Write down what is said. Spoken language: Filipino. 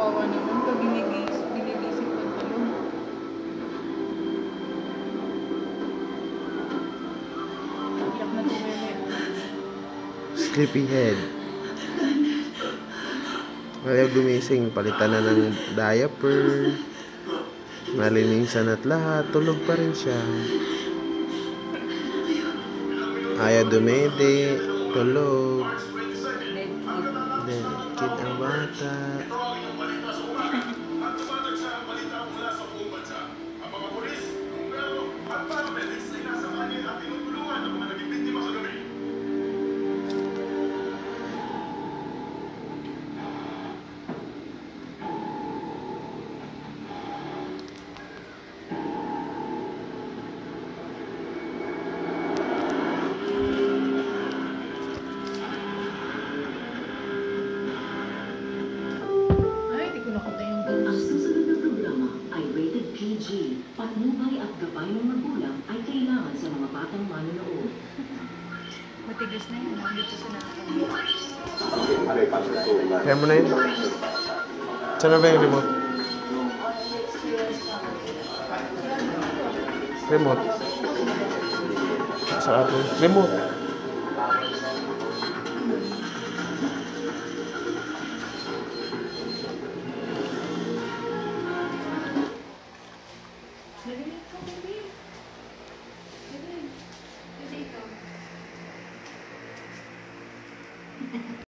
Kawawa naman pag binigisip ng tulong. Iyak na tumeme. Sleepyhead. Ayaw gumising, palitan na ng diaper. Nalinisan at lahat, tulog pa rin siya. Ayaw dumede, tulog. Dead kid ang bata. Ang susunod na programa ay rated PG. Patnubay at gabay ng magulang ay kailangan sa mga batang manonood. Matigas na yun. Dito sa nakakam. Kaya mo na yun. Saan na ba yung remote? Remote. Sa atin. Remote.